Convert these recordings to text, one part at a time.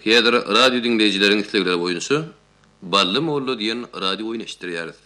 Häzir radio dinleyijilerin islegleri boýunça Ballym oğlu diýen radio oýun eşitdirýäris.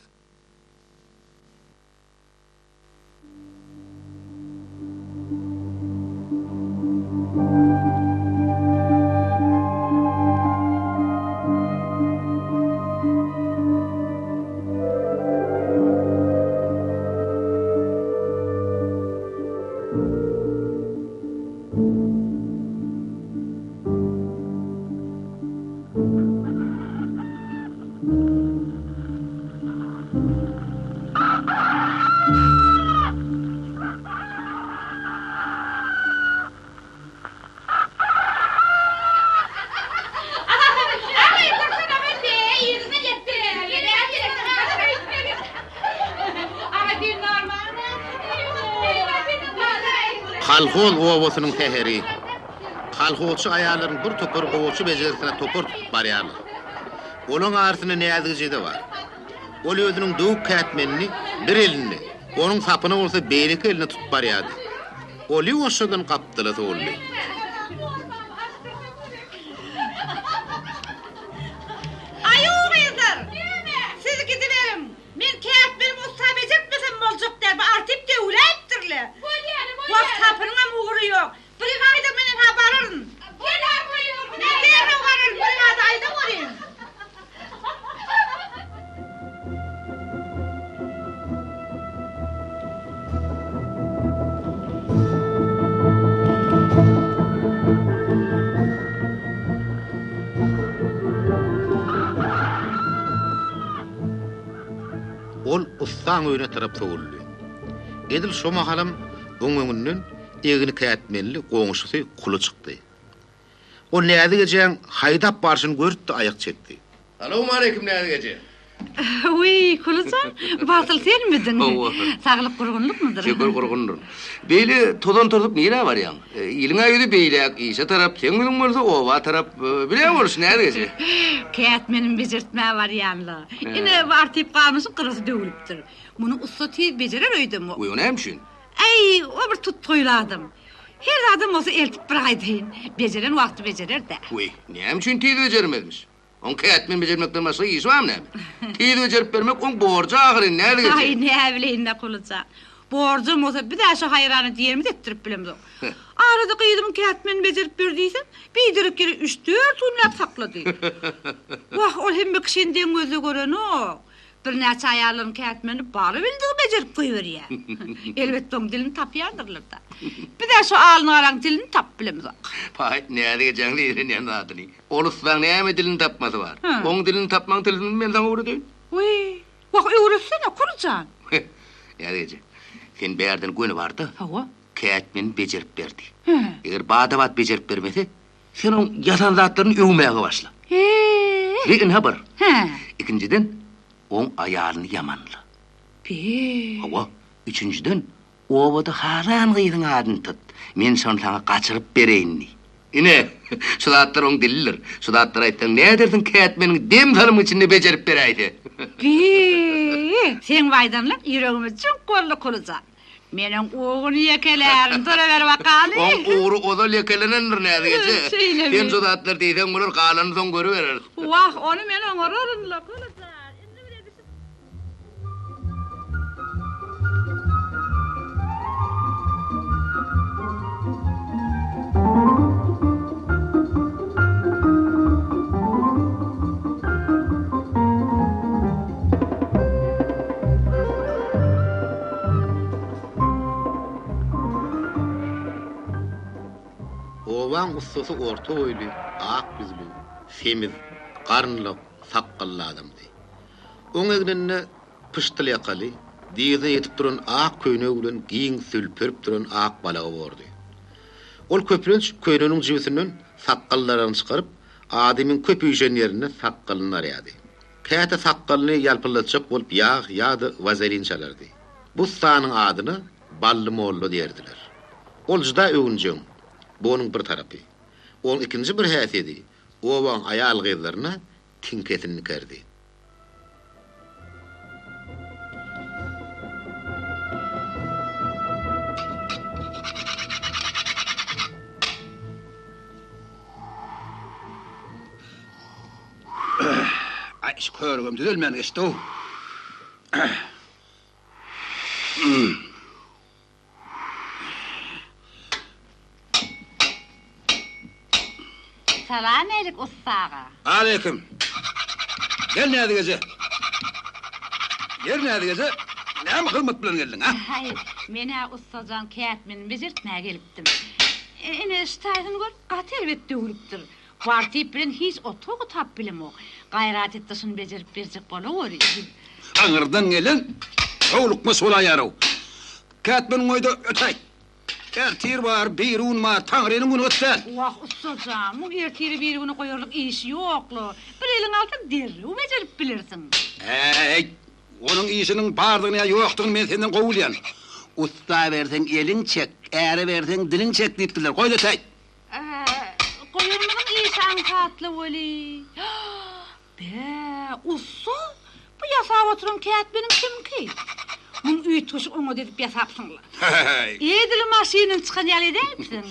Kalhol owasynyň teheri. Kalholçy aýallaryň bir topar gowçy bejersine topar barýarlar. Onuň arsyna näzigi bar. Ol özüniň döwük kätmenini bir elinde, onuň sapyny bolsa beýleki eline tutup barýardy. Oli oşadan gapdylasa boldy. Ayuğuydur. Siz gidiverim. Men kätmenim usta bejertmesem boljak derbi artyp döwläpdirler. Wagt tapynyňa mugry ýok. Bir gaýda menen habaryn. Geler boýur. Näme garar bir gaýda aýda görýän. Ol ustan öýüne tarap töwüldi. Edil şo mahalam öňünden egini kätmenli goňuşy kulu çykdy. O näde gejäň haýdap barşyny görüpdi, aýak çekdi. Assalamu alaykum näde gece. Uy, Kulucan, batıl sen miydin? Sağlık gurgunluk mudur? Şeker gurgundur. Beýle tozan turup nire barýan? Iliňe ýüri beýlek, işe tarap, sen bilen bolsa owa tarap, bilen boluş näde gece? Kätmenim bejertmä barýanly. Ine artyp galmyşyň gyrysy döwülipdir. Muny usta tez bejerer öýdüm. Uy, o nämişin? Ey, o bir tut toýladım. Her adam olsa eltip bir gaýdyn. Bejeren wagty bejerer de. Uy, nämişin tez bejermezmiş? On kätmen bejermekden başga işi barmy näme? Tez bejerip bermek on borja agyry näde gece? Ay, ne bileýin Kulucan. Borjum olsa bir daha şu hayrany diýermi ettirip bilemdi. Arada gyýdym kätmen bejerip berdiýsen, biýdirip geri 3-4 tunlap saklady. Wah, ol hem kişinden gözü gören o. Bir näçe aýallaryň kätmeni bary bildi bejerip goýberýär. Elbetde oň dilini tapýardyrlar da. Bir de şu alyny araň dilini tap bilemizok. Pay, näde geceň diýen adyny. Olusdan näme dilini tapmasy bar? Oň dilini tapmaň tilini men sana öwredýän. Uy, wah öwretsene Kulucan. Näde gece? Sen bäherden göni bardy. Hawa. Kätmen bejerip berdi. Eger badabat bejerip bermese, sen oň ýatan zatlaryny öwmäge başla. Birin habar. İkinciden, oň aýalyny yamanla. Hawa, üçüncüden, owada haran gyýdyň adyny tut. Men şonu sana gaçyryp bereýin. Ine, şu zatlar oň dilliler. Şu zatlar aýtdyň, näderdiň kätmeniň dem talymy içinde bejerip bereýdi. Sen waýdanlar ýüregime çok gorly Kulucan. Meniň oğuny ýekelerim, tora ber bakany. Oň oğru oda lekelenendir näde gece. Söyleme. Sen şu zatlar diýsen, bular galany soň görüberer. Wah, onu men oňararyn la Kulucan. Owan ustasy orta boýly, ak yüzlü, semiz, garnly, saqqally adamdy. Oň egninde pıştyl ýakaly, diýze ýetip duran ak köýnek bilen giň sülpürip duran ak balagy bordy. Ol köplenç köýneniň jibisinden saqqallaryny çykaryp, adamyň köpüýjen ýerine saqqalyny arýady. Käte saqqalyny ýalpylatjak bolup ýağ ýa-da vazelin çalardy. Bu sanyň adyny Ballym oğlu diýerdiler. Ol juda öwünjeň. Bu onun bir tarapy. Ol ikinji bir häsiýeti. Owaň aýal gyzlaryna tinketini kerdi. şu körgüm düzelmen geçti o. Salam alik ustağa. Aleyküm. Gel nerede gece? Gel nerede gece? Ne mi hırmat bilen geldin ha? Hayır, mena ustacan kağıtmen bezirtmeye gelipdim. Ene ştaydın gör, kat elbette dögülüptür. Partiyip bilen hiç otogu tap bilim o. Gayrat ettisin becerip bercek bola ori. Ağırdan gelin, oğlukma sola yarau. Katmen oyda ötay. Ertir var, bir un var, Tanrı'nın unu ötten. Vah ustacan, bu ertiri bir bunu koyarlık işi yoklu. Bir elin altın derri, o becerip bilirsin. Hey, onun işinin bardığına yoktuğunu men senden kovulayan. Usta versen elin çek, eğri versen dilin çek deyiptiler. Koy ötay. Koyarlığın işi ankatlı oli. Be, usta, bu yasağa oturun kağıt benim kim ki? Bunun üy tuşu onu dedip yasapsınlar. Hey. Edil maşinin çıkan yal edeyipsin.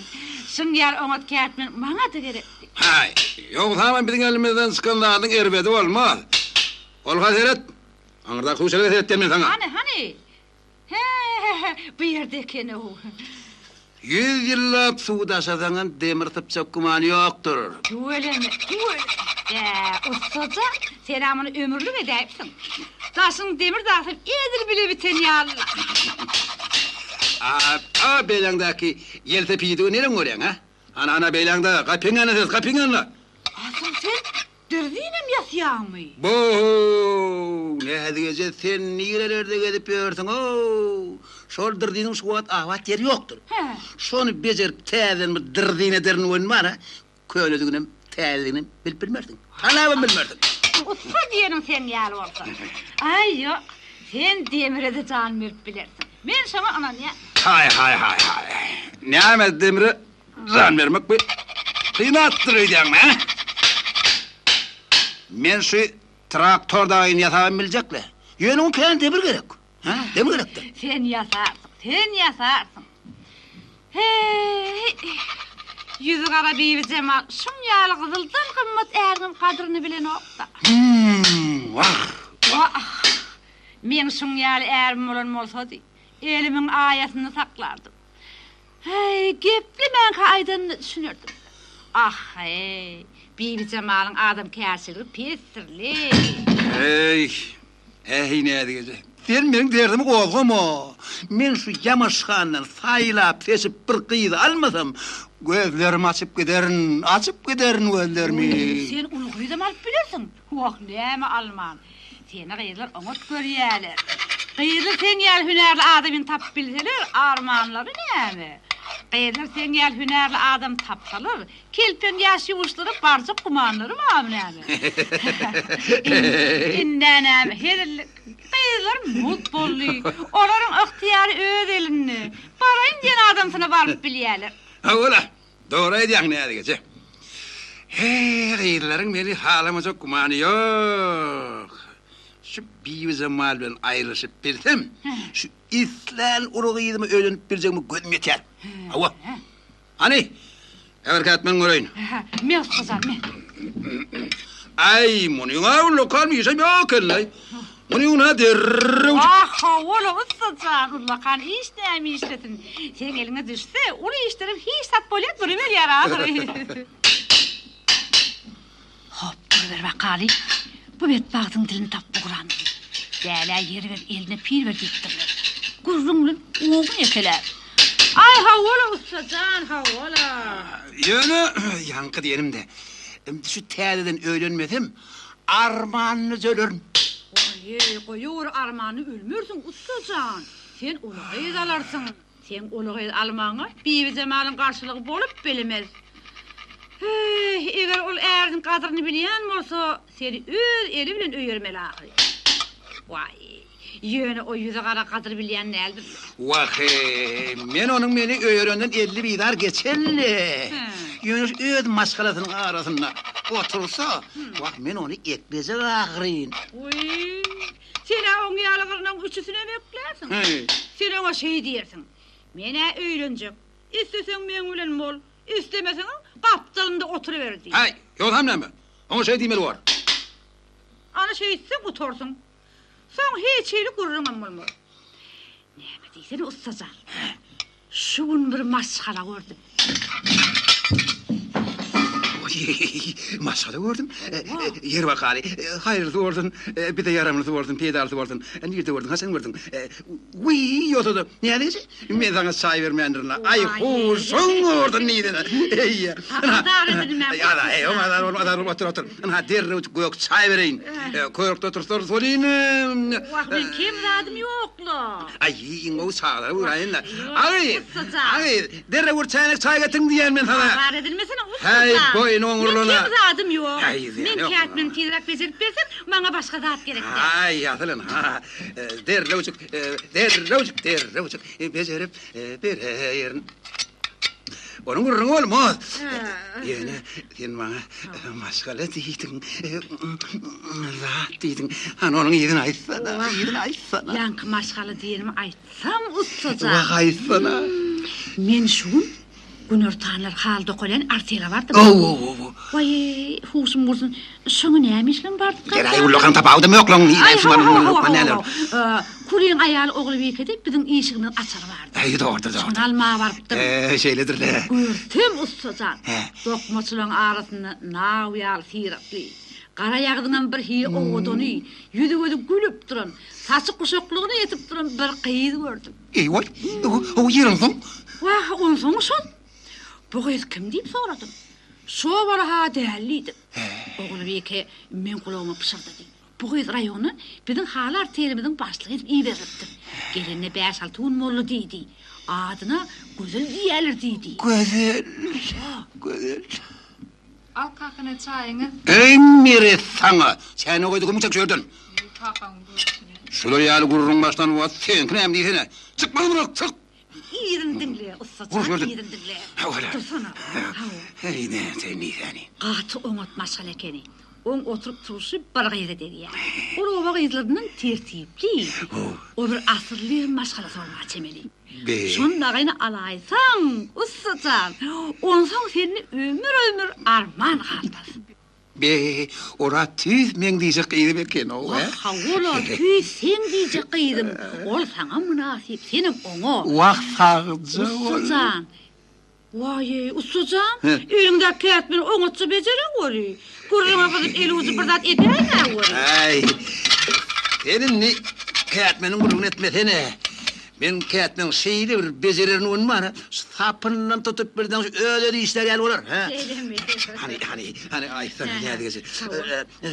Şun yer onu kağıt benim bana da gerekti. Hay, yok tamam bizim elimizden sıkıldığın erbedi olmaz. Ol hazret, anırda kuşalı hazret demin sana. Hani? He, bu yerdeki ne o? 100 yıllık suda satanın demir tıpçak kumanı yoktur. Öyle mi? Ustaca, sen amını ömürlük edeyipsin. Taşın demir dağıtıp edil bile biten yalla. Beylangdaki yel tepiyi neren görüyorsun ha? Ana beylangda kapıngana ses kapıngana. Asıl sen dırdinem yasyan mı? Bu ne diyece sen nerelerde gelip yiyorsun o? Şol dırdinin suat avat yeri yoktur. He. Şonu becerip tezden mi dırdine derin oyun var ha? Köylüdüğünüm tezdiğini bilmerdin. Hala bilmerdin. Usta diyelim sen yal olsa. Ay yok, sen demire de can verip bilirsin. Ben sana anan ya. Hay. Nimet demiri zan vermek bir kıymattır ödeyem ha? Men şu traktör dağın yatağın bilecekle. Yönün kıyan demir gerek. Ha? Demir gerektir. Sen yasarsın. Hey, yüzü kara bibi Cemal, şun yağlı kızıldan kımmet ergin kadrini bilen okta. Vah. Vah, men şun yağlı erim olan olsa di, elimin ayasını saklardım. Hey, gepli men kaydını düşünürdüm. Ah hey, bibi Cemal'ın adam kâsılığı pesirli. Hey ne diyecek? Sen benim derdimi kovgama. Men şu yamaşkandan saylap fesip bir kıydı almasam gözlerim açıp giderin gözlerimi. Sen onu kıydam alıp bilirsin. Vah neyme Alman. Seni kıyırlar onu görüyorlar. Kıyırlar sen gel hünerli adamın tap bilseler armağanları neyme? Kıyırlar sen gel hünerli adam tapsalar kelpen yaş yuvuşları barcık kumanları mı neyme? İnden neyme hedirlik. Kıyırlar mutbollu. Onların ihtiyarı öz elini. Barayın diyen adam sana varıp biliyorlar. Ha ola, doğru ediyorsun ne diyecek? Kıyırların beni halama çok kumanı yok. Şu bir zaman ben ayrılışıp bilsem, şu islan uruğuydum öğlenip bileceğimi gözüm yeter. Hava. Hani? Everkatmen göreyim. Men kızam men. Ay, bunun lokal mıysa yok ellay. Bunun ha derrev. Ah, ola ustacan, ulakan iş neymi işletin. Sen eline düşse, onu işlerim hiç sat bolet durumel yara. Hop, ver bakali. Bu bedbahtın dilini tap buğrandı. Değerler yeri ver, eline pir ver gittirler. Kuzumlun, oğun ekeler. Ay havola ustacan, havola. Yönü yankı diyelim de. Şu tədeden öğrenmedim, armağanınız ölürüm. Oy, koyur armağanı ölmürsün ustacan. Sen uluğayız alarsın. Sen uluğayız almağına Bibi Cemal'ın karşılığı bolup bilemez. Eğer ol erdin kadrini bilen olsa seni öz eli bilen öyürmeli ahri. Vay, yönü o yüze kara kadri bilen neldir? Vah, men onun beni öğrenden 50 bidar geçerli. Yönü öz maskalasının arasında otursa, vah men onu ekleyecek ahrin. Uy, sen onun yalıqlarının üçüsüne beklersin. Sen ona şey diyersin, mene öğrenecek. İstesen men bilen bol, istemesen kaptalında oturuver diye. Hay, yok hamle mi? Ona şey demeli var. Ana bana şey etsin utorsun. Son hiç şeyli kurrun olmur. Näme diýsen ustacan. Şu gün bir masxara gördüm. Masada gördüm. Yer bakali. Hayırlı gördün. Bir de yaramlı gördün. Pedarlı gördün. Nerede gördün? Ha sen gördün. Uy yotadı. Ne diyecek? Ben sana say vermeyendirine. Ay huşun gördün neyden. Ey. Ya da o otur. Ha derre gök say vereyim. Koyukta otur sorayım. Vah ben kim radım yokla. Ay o sağlar uğrayın da. Ay derre vur çay getirin diyen ben sana. Var edilmesene ustacan. Hay boyun oğurluna. Kim radım yok. Men kağıtmen tiyrak becerip versen bana başka zat gerekti. Ay yatılın ha. Derlevcik. Becerip yerin. Onun gurrun olmaz. Yine sen bana maskala diydin. Zat diydin. Onun yedin aytsana. Yankı maskala diyelim aytsam ustacan. Vah aytsana. Men şun günür tanır halda kolen artela vardı. Vay husum bursun. Şunu neymişlen vardı? Geray ullakan tapağıdım yok lan. Kurin ayal oğlu bekedi bizim işiginin açarı vardı. Ay doğru. Şunu alma vardı. Şeyledir de. Gürtüm ustacan. Dokmaçılığın arasında naviyal siratli. Kara yağdığından bir hiye oğudunu, yüzü gülüp durun. Saçı kuşakluğunu yetip durun bir kıyıdı gördüm. Ey vay, o yerin son. Vah, onun sonu son. Bu kız kim deyip soradım. Şu var ha değerliydi. Oğlu beke men kulağıma pışırdı deyip. Bu kız rayonu bizim halar terimizin başlığı edip iyi verirdim. Gelinine 5-6 mollu deydi. Adına güzel diyelir deydi. Güzel. Al kakını çayını. Emret sana. Sen o koyduk mıçak gördün. Kakam bu. Şöyle yağlı gururun baştan var. Sen kınayım diysene. Çıkma bırak çık. İyirin dinle ustacan, iyirin dinle. Öyle. Dursana. Hey ne sen yani. Qatı oňatmaşgal ekeni. Oň oturup turuşy bir gaýda dedi ya. O baba gaýdlarynyň tertipli. O bir asyrly maşgala sorma çemeli. Şonda gaýna alaýsaň, ustacan. Onsoň seni ömür arman galdas. Be, ora tüz men diýjek gyýdy beken o. Ha, ola tüy sen diýjek gyýdym. Ol saňa münasip, senim oňa. Wagt sagıjy. Ustacan. Vay, ustacan. Öňüňde kätmen oňatça bejerek boly. Gurruna gyzyp eluzy bir zat ederler boly. Ay. Senin ni kätmeniň gurrun etmesene. Men kätmeň şeýle bir bejererini onmana, sapyndan tutup birden öyle işler ýaly bolar, ha? Hani aysan nädegesi.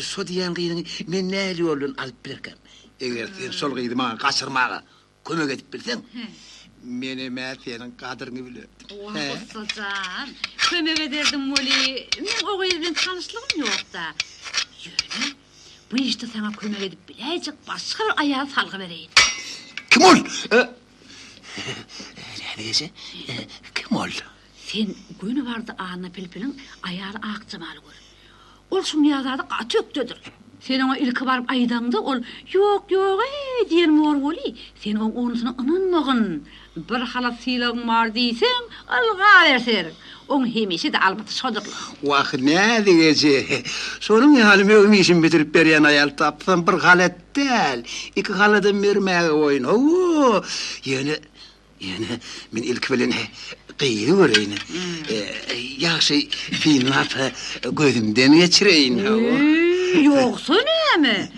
So diýen gyýdyň men näli bolun alyp berkem. Eger sen sol gyýdyma gaçyrmaga kömek edip berseň, meni mäseniň kadryny biler. Ustacan, kömek ederdim boly. Men o gyýdy bilen tanyşlygym ýokda. Ýöne, bu işte sana kömek edip biläjek başga bir aýal salgy bereýin. Kim ol? Nädegesi? Kim ol? Sen günü vardı Anna Pilpil'in ayağı akçamalı gör. Ol şunu yazardı atöktödür. Sen ona ilki barıp aydanda ol yok diyen mor boli. Sen onusuna ınanmagın. Bir halat silahın var deysen alga verser. On hemişi de albatı şodurlu. Vah nädegesi? Şonun halime ömüşüm bitirip berýän aýal tapsam bir halat del. İki haladan bermäge oýun. Yine men ilk bilen gyýdy göreýin. Ýaşy filmap gözümden geçireýin. Yoksa näme?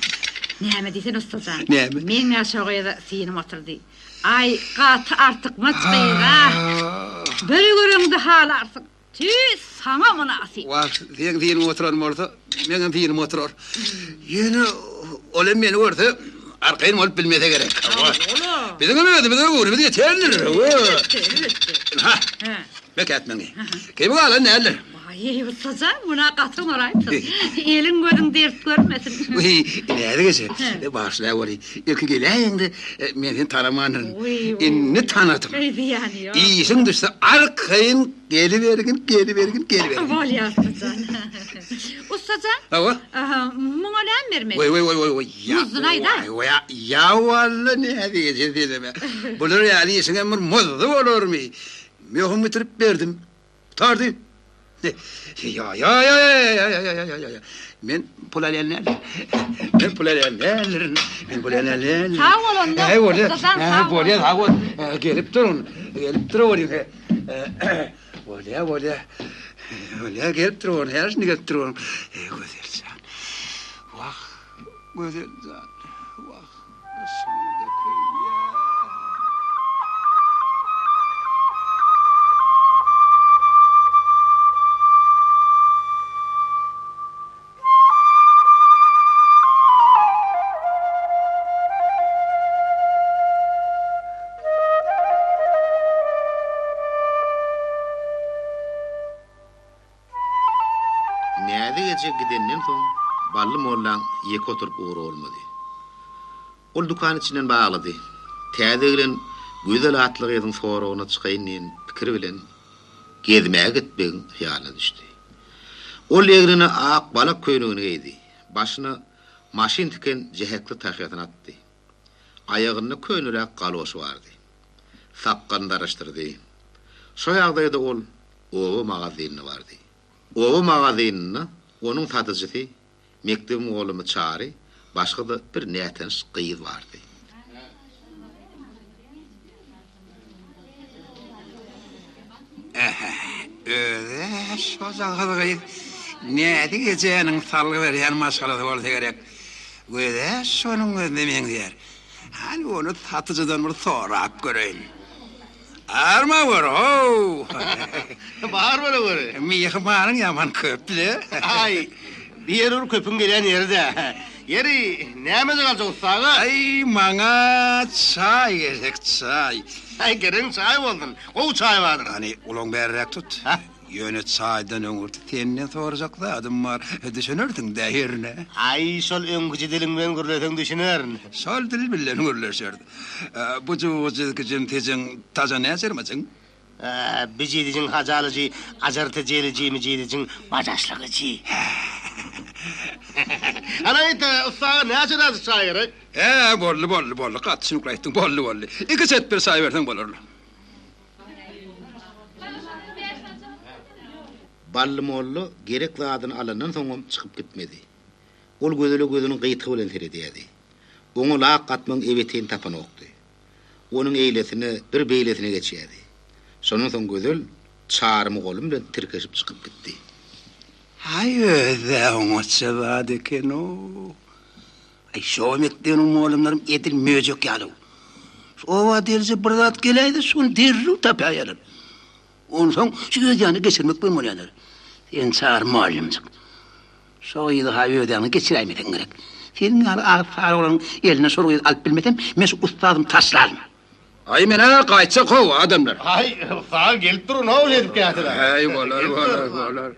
Näme diýsen ustacan? Näme? Men ýaşagyda sinim oturdy. Ay gaty artyk maçgyra. Bir görüňde hal artyk. Tüz sana münasip. Vah, diýen oturan morda, meňem diýenim oturar. Ýene olem meni gördi. Arkayn olup bilmese gerek. Bize ömedi, bize yeterli. Ha. Bekatmeni. Kim galan näler? Vay, ustacan, buna qatın oraydı. Elin gözün dert görmesin. Uy, nädegesi? Başla boly. Ýöki gelýäňdi, meni tanamanyn. Inni tanadım. Yani ya. İýiň düşse arkayn gelibergin. Bolýar ustacan. Ustacan? Awa? Muňa näme bermek? Oy. Muzdun ayda. Ya walla nädegesi diýme. Bular ýaly işiňe bir muzdy bolarmy? Mehum bitirip berdim. Tardy. Ya. Men pul alanlar. Men pul alanlar. Sağ ol onda. Hey, orada. Kızan, sağ ol. Bolya, sağ ol. Gelip durun. Gelip durun. Bolya. Gelip durun. Her şey gelip durun. Güzel zat. Vah. Güzel zat. Vah. Nasıl da koy ya. Näde gece gidenden soň bally mollan ýeke oturup uğra olmady. Ol dukan içinden bağladı. Täze bilen güzel atlyk ýygyň soragyna çykaýyn pikir bilen gezmäge gitmegi hyýalyna düşdi. Ol ýegrine ak balak köýnegini giydi. Başyna maşin tiken jehekli tahyýatyna atdy. Ayagynda köýnürek galgoş bardy. Saqqan daraşdyrdy. Şo ýagdaýda ol owa magazynyna bardy. Owa magazynyna onuň satyjysy mektebim oğlumy çağıry, başga da bir nätens gyýyz bardy. Öyle şu zahırgayı näde gecenin salgı berýän maşgalady bolsa gerek. Öyle şonuň özlemeň diýer. Hani onu satyjydan bir sorap göreýin. Arma var ho. Bahar bola gör. Mihmanyň ýaman köpli. Ay, bir yer köpüň gelen ýerde. Yeri näme galjak usaga? Ay maňa çay gerek çay. Ay geren çay boldun. O çay bardyr. Hani ulan berrek tut. Yöne çaydan öňürti tenden sorajaklar adam var. Düşünürdün dähirne. Ay şol öňküji dilim bilen gürleten düşünerin. Sol dil bilen görleşerdi. Bu jyzgym tejeň taja näsermiň? Bijidijin hajalyjy, ajarty jelijimi jidijin bajaşlygyjy. Ana ite usaga näçe daz çay gerek? Bolly. Gatsyny gaýtdyň, bolly. Iki set bir çay berseň bolar. Bally mollu gerek zadyny alandan soňam çykyp gitmedi. Ol gözüni gyýty bilen seredýärdi. Oňa laq gatmaň ebeten tapan okdy. Onuň eýlesini bir beýlesine geçýärdi. Şonuň soň gözül çağırmy golum bilen tirkeşip çykyp gitdi. Ay öde oňa çabady keno. Ay şo mektebiniň molumlarym edil möjek ýaly. Owa derse bir zat geleýdi, şonu derru tapýarlar. Ondan soň şu ýany geçirmek bolmaýanlar. Sen çağır molumjyk. Şo ýyly haýydyny geçiräýmeden gerek. Senin ağır eline soruyu alıp bilmeden, men şu ustadım taslarım. Ay mene qaytsa kow adamlar. Ay, sağ gelip durun, oğul edip geldiler. Ay bolar.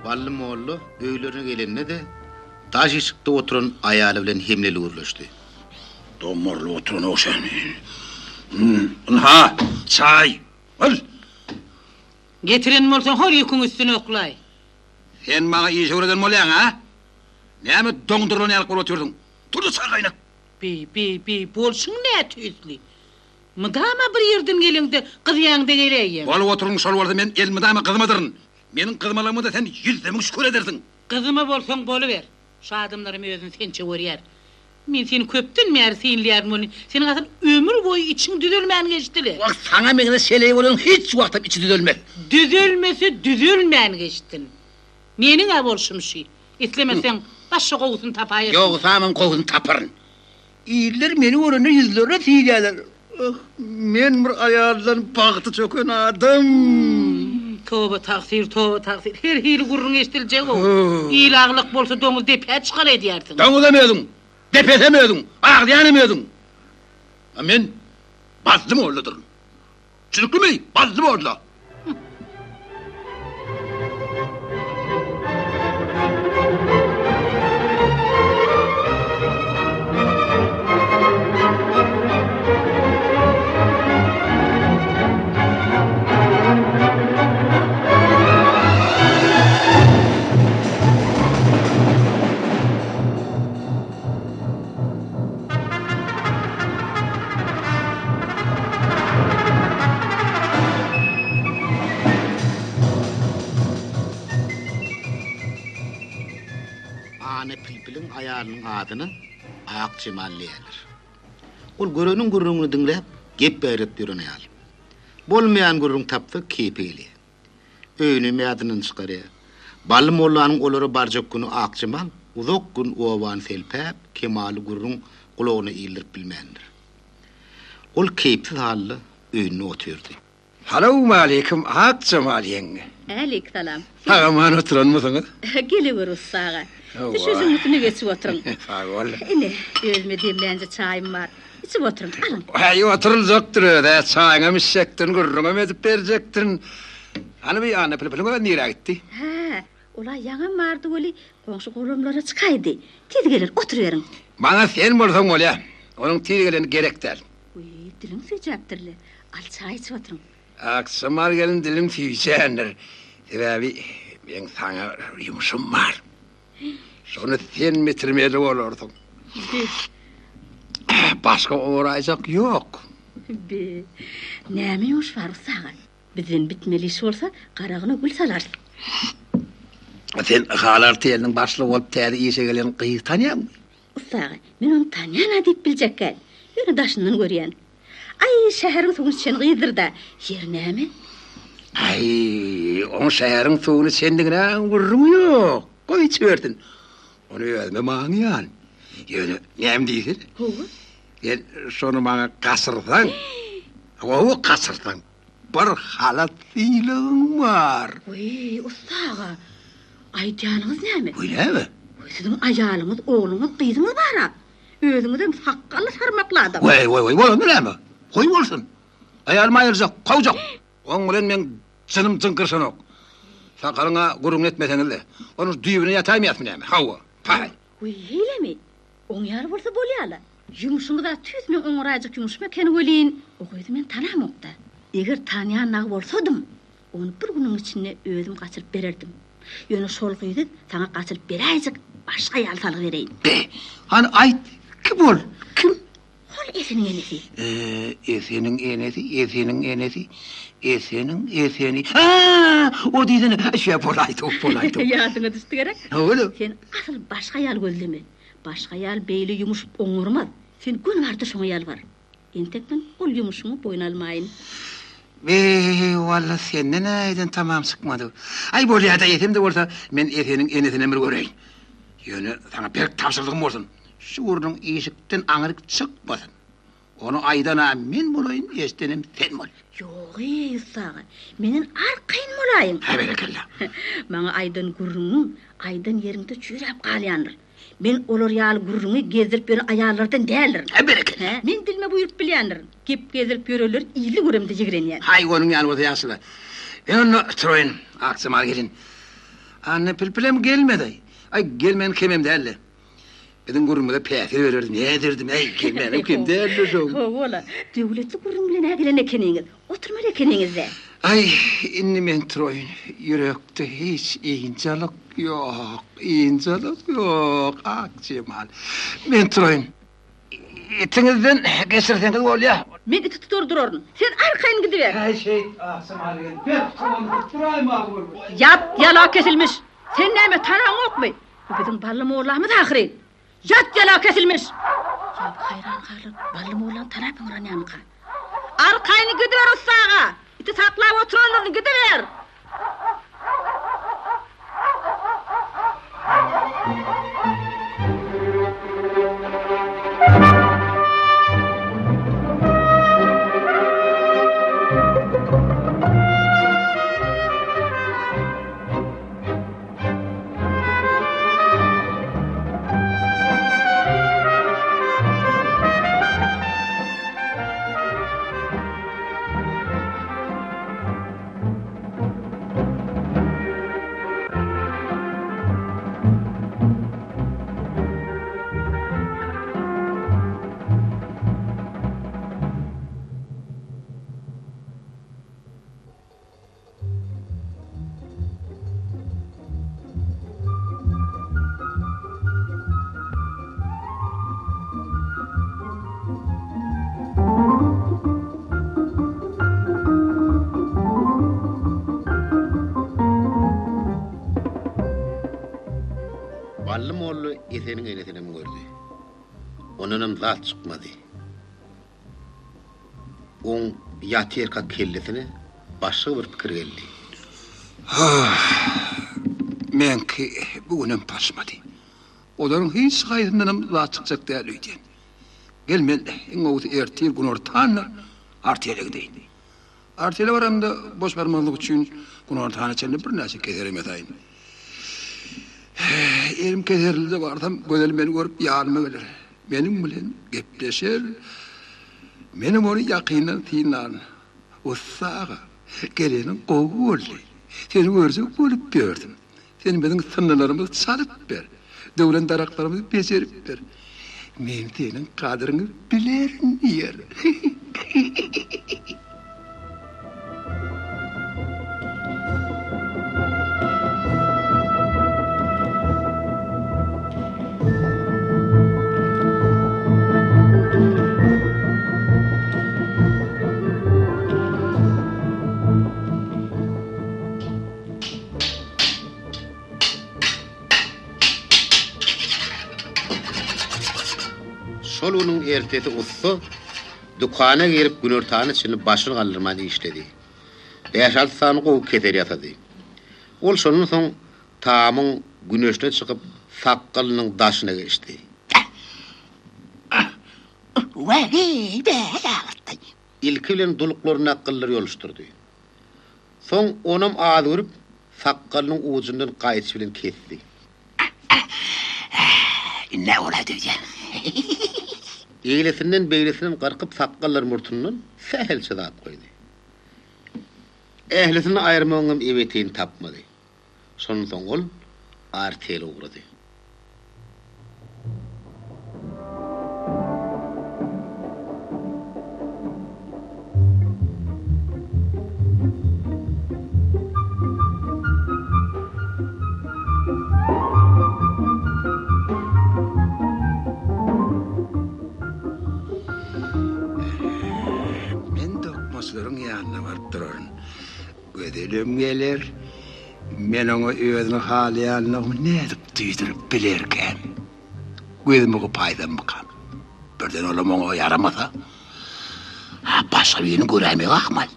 Ballı moğullu öýlerine gelenne de taş ışıkta oturan ayalı bilen hemleli uğurlaştı. Domorlu oturun o sen. Ha, çay. Al. Getirin bolsaň hor ýüküň üstüne oklay. Sen bana iyi söyleden molyan ha? Näme doňdurlan alyp oturdun? Turdu sargaynak. Bi, bolşuň nä tüýsli. Mydama bir ýerden gelende gyzýaňda geleýin. Bol oturun şol barda men el mydama gyzmadyryn. Meniň gyzmalarymda da sen 100 şükür edersin. Gyzyma bolsaň boluber. Şu adamlarym özüň sençe görýär. Men seni köpden mer sinlýärim onu. Senin asal ömür boyu içiň düzelmän geçdili. Bak sana mene seley bolan hiç wagtym içi düzelmez. Düzelmän geçdin. Meniň abolşum şu. Islemeseň başga gowusun tapaýar. Ýok, samyň gowusun taparyn. İýler meni orana yüzlere tiýýärler. Men bir aýaldan bagty çöken adam. Toba taksir. Her hili gurrun eşdiljek o. İyil ağlık bolsa doňuz depä çykar edýärsiň. Doňuz demedin, depetemedin, agdýanymedin. Men bazlym oğludyr. Çürüklemey, bazlym oğlu. Ana Pilpilin ayarının adyny Ak Cemal diýerler. Ol görenin gurrunu dinläp, gep berip ýören ayal. Bolmayan gurrun tapdy kepeli. Öýünü mädinden çykarýar. Bally mollanyň olary barjak güni Ak Cemal uzak gün owan selpäp Kemaly gurrun gulagyna iýildirip bilmendir. Ol kepsiz hally öýüne oturdy. Assalamu alaikum Ak Cemal yenge. Alik salam. Aman oturan mısınız? Geliver ussağa. Ova. Sözün üstüne geçip oturun. Sağ ol. Ene, özüme demlence çayım var. İçip oturun, alın. Hay oturulacaktır da çayına mişektin, gurruna medip verecektin. Hani bir anne Pilpilin nereye gitti? Ha, olay yaňam bardy öli, goňşy golumlara çykaýdy. Tez gelin, oturuverin. Bana sen bolsaň ol ya. Onun tiri gerek değil. Uy, dilim sıcaptırlı. Al çay içip oturun. Akşamlar gelin dilim tüyeceğindir. Sebebi ben sana yumuşum var. Sonra sen bitirmeli olurdun. Başka uğrayacak yok. Be, näme ýuş bar ussağa? Bizden bitmeli iş bolsa, garagyna gül salarsın. Sen halar telinin başlığı olup täze işe gelen kıyı tanıyan mı? Ussağa, men onu tanýan diýip biljekkäl. Ýöne daşyndan görýän. Ay, şäheriň suwuny sen gydyrda. Yer näme? Ay, on şehrin suwuny sendigine vurrum yok. Koy içiverdin. Onu özme maňyan. Ýöne näme diýsin? Howa? Sen şonu maňa kasyrsaň. O kasyrsaň. Bir halat fiýligim var. Uy, ussağa. Aýdýanyňyz näme? Öýlemi? Sizin aýalyňyz, ogluňyz, gyzyňyz bara. Özüňizden sakkaly sarmakladım. Vay, bolan näme? Koy bolsun. Ayal mayırjak, kowjak. Oň bilen men çynım çynkyrşanok. Sakalyňa gurrun etmeseňizle. Onu düýbüne ýataýmaýasmy näme? Hawa. Pay. Uy, heylemi? Oň ýar bolsa bolýala. Ýumuşyňyzda tüzme oňraýjak ýumuşma ken welin. Oýdy men tanamokda. Eger tanýan nag bolsadym, onu bir güniň içinde özüm gaçyryp bererdim. Ýöne şol gyzy saňa gaçyryp beräýjek, başga ýal salyp bereýin. Hani aýt, kim ol? Kim? Hol esiniň enesi. Eseniň. O diýdini, şeýle bolaydy. Ýadyňa düşdi gerek. Öyle. Sen asıl başga ýal gözleme. Başga ýal beýle ýumuşup oňurmaz. Sen gün bardy şoňa ýal bar. Entekden ol ýumuşuňy boyun almaýyn. Valla senden aydan tamam çıkmadı. Ay bolýa da yetimde bolsa men eseniň enesine bir göreýin. Ýöne sana berk tapşyrygym bolsun. Şu gurrun işikden aňyryk çykmasyn. Onu aydana men bolayyn, estenem sen bol. Yoq, ussağa. Menen arkaýyn bolaýyn. Ha berekella. Maňa aýdan gurrunyň, aýdan ýerinde çürep galýandyr. Men olar ýaly gurruny gezdirip ýören aýallardan däldir. Ha berekella. Men dilme buýurup bilýändir. Gep gezdirip ýöreler ýyly göremde jigrenýär. Hay onun ýaly bolsa ýaşyla. Onu troýun, akşamar gelin. Anne Pilpilem gelmedi. Ay gelmen kemem dälle. Bizim gurrumda päsir bererdim. Nädirdim? Ey gelmenim kim dälle şoň. Ola, döwletli gurrun bilen ägelen ekeniňiz. Oturmaly ekeniňizde. Ay, inni men troýun. Yürekde hiç ýynçalyk yok. Ýynçalyk yok. Ak Cemal. Men troýun. Etiňizden geçirseňiz bolýa. Men iti tuturduraryn. Sen arkaýyn gidiber. Hay şey, akşamar gelin. Ben troýma agul. Yat, yala kesilmiş. Sen näme tanaň okmy? Bu bizim bally moğullamyz ahyry. Yat, yala kesilmiş. Ya hayran galyp bally moğullan tarapyň öňanka. Arkaýyn gidiber ussağa. Iti saklap oturanyň gidiber. Ballym oğlu esenin enesine mi gördü? Onunum zat çıkmadı. On yatırka kellesine başka bir fikir geldi. Menki bugünüm pasmadı. Oların hiç gayrından zat çıkacak değil öydен. Gelmedi. Oğuz ertir gün ortağına Artiyele gideyim. Artiyele varamda boş vermalık için gün ortağına çenli bir nasi keserim edeyim. Erim keserli de vardım, gözelim beni görüp yanıma gelir. Benim bilen gepleşer, benim onu yakinen tinan. Ussağa, gelenin kovu oldu. Seni görsek bulup gördüm. Senin benim sınırlarımızı salıp ver. Devlen daraklarımızı becerip ver. Benim senin kadrini bilerin yer. Şol onun ertesi ussu dükana girip gün ortağını çinip başını kaldırmanı işledi. 5-6 sanı kovu keter yatadı. Ol şonun son tamın güneşine çıkıp sakkalının daşına geçti. İlki bilen duluklarını akılları yoluşturdu. Son onam ağzı vurup sakkalının ucundan kayıt bilen kesti. Ne ola diyeceğim? Eylesinden beylesinden qarqıp sakkallar murtundan sehel dap koydu. Ehlisini ayırmağın eveteyin tapmadı. Sonun son ol Artiyele uğradı. Dokmasların yanına varıp durarım. Gödelim gelir. Men onu özünü hali yanına ne edip tüydürüp bilirken. Gözümü kupaydan bakam. Birden olam ona yaramasa. Başka birini göremeye akmal.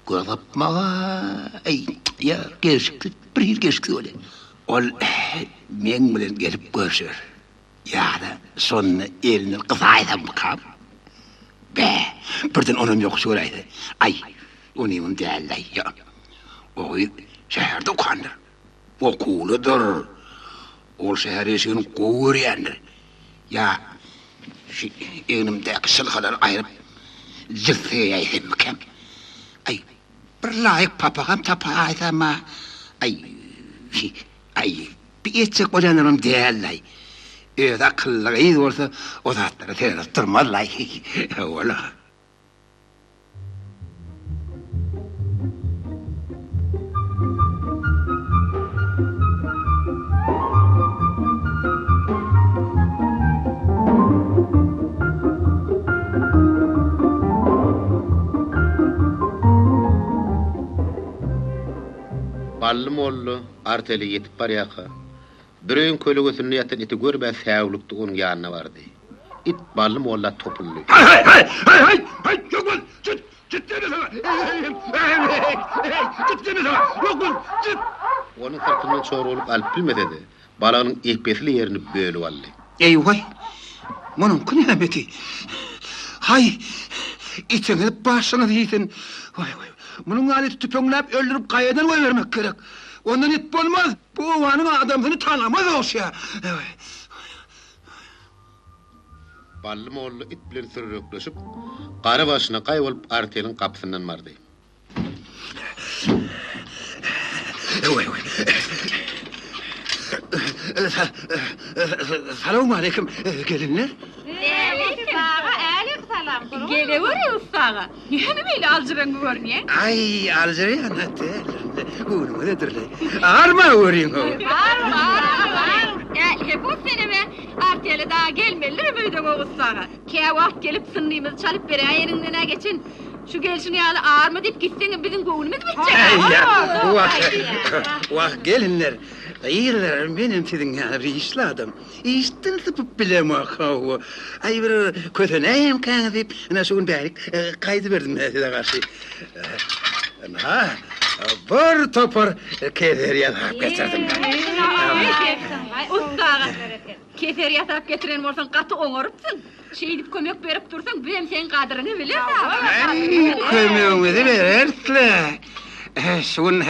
Görüp mağa. Ya gerçekti. Bir yıl geçti öyle. Ol men bilen gelip görüşür. Yani sonuna elinin kızaydan bakam. Be, birden onun yok söyleydi. Ay, onun değerli ya. O şehirde okandır. O kuğuludur. O şehir eşiğinin kuğur yandır. Ya, şu önümdeki sılhaları ayırıp zülfeye yaydım mıkem. Ay, bir layık papağam tapaydı ama. Ay, bir etçek olanırım değerli. Öyle akıllığa iyi olsa o zatları seyredip durmazlar. Ola. Ballym oğlu Artiyele yetip barýaka. Biröň köle götüründe yatan iti görben säwlükdi onun ýanyna bardy. It Ballym oğla topuldy. Hay, yok ol, çıt deme sana. Çıt deme sana, yok ol, çıt. Onun sırtından çoğru olup alıp bilmesedi. Balanyň ehbesli yerini bölüp aldy. Eyvay, bunun kıyameti. Hay, içine başına değilsin. Vay. Bunun aleti tüpönlep öldürüp kayadan koy vermek gerek. Ondan it olmaz. Bu ovanın adamını tanımaz olsa. Evet. Ballym oğlu it bilen sürrükleşip qara başyna gaýbolup Artiyeliň kapysyndan bardy. Vay. Selamun aleyküm gelinler. Aleykümselam. Gelever ustağa. Niye böyle alcıran görünüyor? Ay, alcıran hatta. Uğrumu nedirle? Arma uğrayın o. Var. Hep o sene mi? Artiyeli daha gelmelidir müydün o ustağa? Ke vakt gelip sınlığımızı çalıp beri ayerinliğine geçin. Şu gelişini yani ağır mı deyip gitsene bizim goğunumuz bitecek. Vah gelinler. Ayırlar benim sizin yani işli adam. İşten tıpıp bilemok o. Ay bir kötüneyim kan deyip ana şun bärik kaydı verdim size karşı. Ha, bir topar keser yatak getirdim. Ustağa keser yatak getiren bolsan katı oňorypsın. Şeýdip kömek berip dursaň, ben sen kadryny biler Ay, kömeğimi verersle. Şun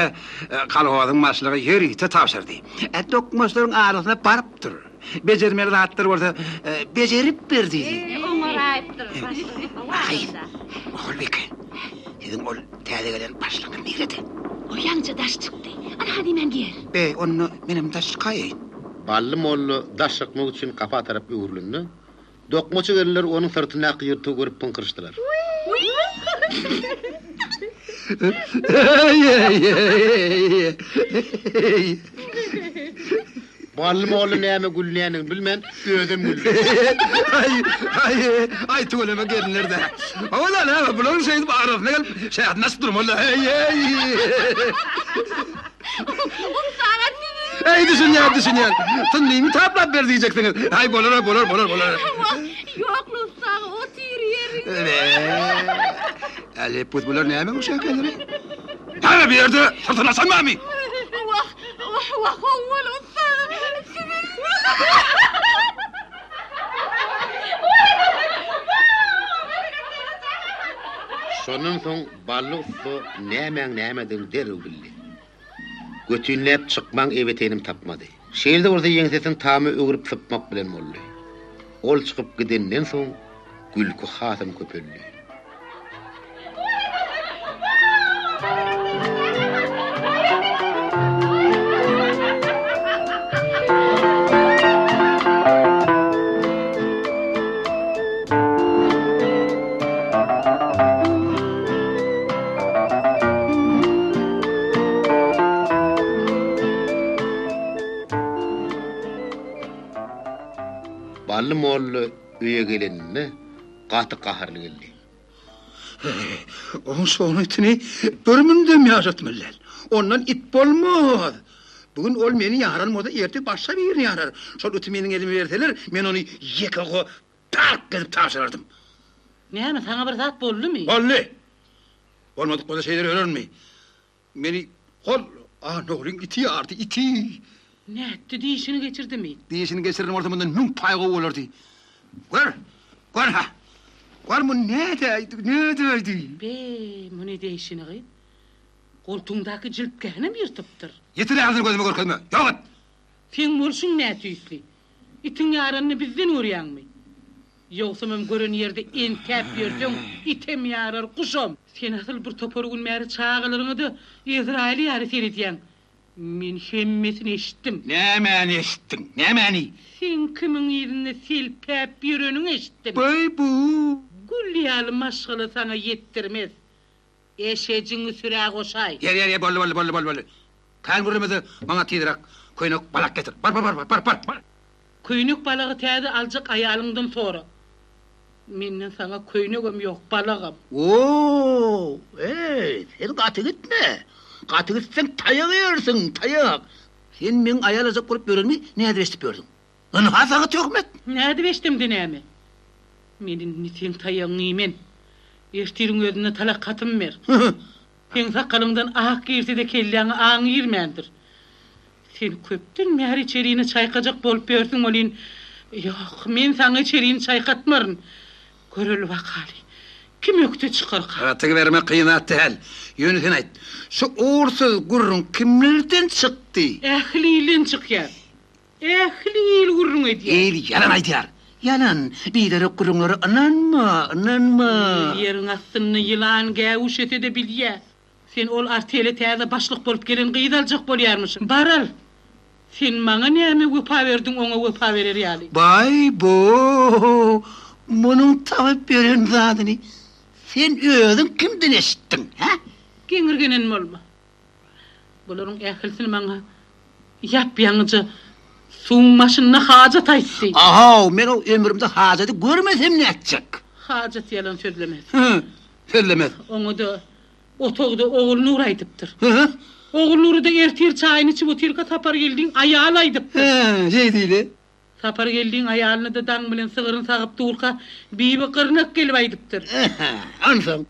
kalhodyň maşlygy ýerite tapşyrdy. Dokmaslaryň arasynda barıp dur. Bejermeli zatlar bolsa bejerip berdi. Oňoraýypdyr. Ay, Olbek. Sizin ol täze gelen başlygy miredi. O ýaňça daş çykdy. Ana hadi men ger. Onu benim daş kayın. Ballı mollu daş çykmak üçin kafa tarap öwrülünni. Dokmaçy geller onun sırtyna ýyrty görüp pınkırışdylar. Ballı mollu näme gülleýäni bilmän, gözüm güldü. Ay tuğlama gelinlerde. Ola la, bulan şey arasına gelip şey nasıl durmalı? Ay düşünüyor. Sen neyimi taplap ver diyeceksiniz. Ay bolar. Yok Ustağa, o tür yeri. Ali putbular ne hemen uşak gelir? Yani bir yerde sırtına sanma mı? Vah, oğul Ustağa. Şonun soň bally usta näme derüw bildi. Götünläp çykmaň ebetenim tapmady. Şeýle orada ýeňsesin tamy öwürüp sypmak bilen boldy. Ol çykyp gidenden soň gülkü hasam köpeldi. Ballı mollu üye gelenine katı kaharlı geldi. Onun sonu itini bölümünde mi yaşatmırlar? Ondan it bolmaz. Bugün ol meni yaran moda erti başka birini yarar. Şol ötü menin elimi verseler, men onu yekağı tak edip taşırardım. Näme sana bir zat boldy my? Bolly! Olmadık böyle şeyleri öğrenmeyi. Beni kol, noğlun iti yardı, iti. Nätti diýişini geçirdi mi? Diyişini geçirdim ortamından mün paýga olardı. Gör ha! Gör mu ne deydi? Be, muni diýişini gyp. Koltuňdaky jilpkäni mi ýyrtypdyr? Yeter ağzını gözüme görkezme, yok et! Sen bolşuň näti üýtli? Itiň ýaranyny bizden görýänmi? Ýogsa men gören ýerde entäp ýerseň, item ýarar kuşam. Sen asyl bir topar günmäri çağılaryňy da Izrail ýary seredýän. Men hemmesini eşitdim. Nämäni eşittin, nämäni? Sen kimin ýerine silpäp ýöreniň eşitdim. Bey bu! Gülýäli maşgaly sana ýetdirmez. Eşejiňi sürä goşay. Yer, bolly. Kan gürlemedi, bana tiýdirak, köýnek balak getir. Bar. Köýnek balagy täze aljak aýalyňdan sonra. Menden sana köýnegem ýok, balagam. Oo, sen katı gitme. Katı gitsen tayak yersin, tayak. Sen men ayal azap kurup görünmi, ne beştip gördün? Onu hasağı tökmet. Näde beşdim dinämi? Menin nitin tayagyny men. Ertiriň özüne talak katym ber. Sen sakalyňdan ak girse de kelläňi aň ýermendir. Sen köpden märi içeriğini çaykajak bolup bersiň bolýan. Ýok, men sana içeriğini çaykatmaryn. Görül wakaly. Kim öktü çıkar? Atygy verme kıynat däl. Ýöne sen aýt. Şu uğursuz gurrun kimlerden çykdy? Ählilin çykýar. Ählil gurrun edýär. Yalan aýdýar. Yalan. Bileri gurrunlary inanma. Ýeriň astyny ýylan gäwüş etede bilýär. Sen ol artele täze başlyk bolup gelen gyýdaljak bolýarmyşyň. Baral. Sen maňa näme wepa berdiň, oňa wepa berer ýaly. Bay bo. Munun tapyp beren zadyny sen özüň kimden eşitdiň, ha? Geňirgenen bolma. Bularyň ähilsini maňa ýap-ýaňyjy suň maşynyna hajat aýtdy. Aha, men o ömrümde hajaty görmesem näçek? Hajat ýalan sözlemez. Söylemez. Oňa da otogda oğul Nur aýdypdyr. Oğulları da ertir çayını içip otelga tapar geldiğin ayağını aydıp. He, şey değil. Tapar geldiğin ayağını da dang bilen sığırın sağıp tuğulka bibi kırnak gelip aydıptır. Ansam.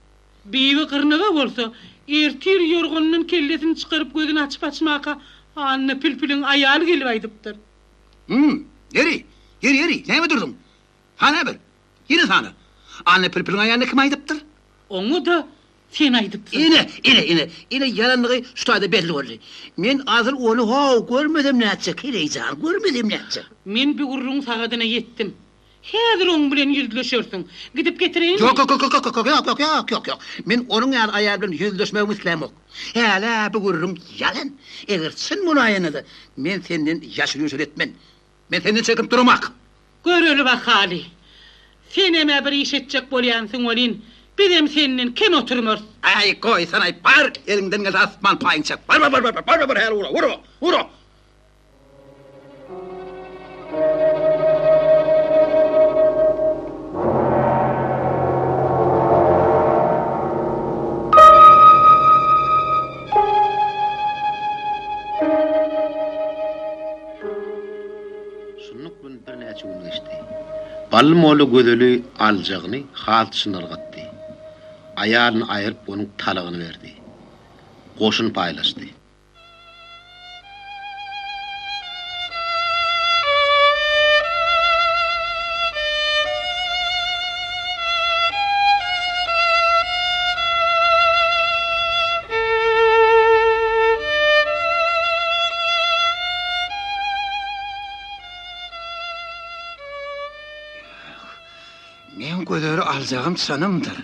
Bibi kırnağa bolsa ertir yorgununun kellesini çıkarıp gözünü açıp açmaka anne pülpülün ayağını gelip aydıptır. Yeri. Ne mi durdun? Hana bir. Yine sana. Anne pırpırın ayağını kim aydıptır? Onu da sen aydıptın. Yine yalanlığı şu tayda belli oldu. Men azır onu görmedim ne edecek. Görmedim ne edecek. Men bir urrun sağadına yettim. Häzir oň bilen yüzleşersin. Gidip getireyim. Yok. Men onun ayağı bilen yüzleşmem islemok. Hala bu gurrum yalan. Eğer sen bunu ayanadı, men senden yaşlı etmen. Men senden çekip durmak. Göröli bak hali. Sen eme bir iş edecek bolyansın olin. Bizim senin kim oturmur? Ay koy sana par elinden gel asman payın çek. Var her vura. Şunluk bilen bir näçe gün geçdi. Balmoğlu gödeli aljagyny halçyny gatdy. Ayalyny aýyryp onuň talagyny berdi. Goşun paylaşdy. Men göderi aljagym sanymdyr.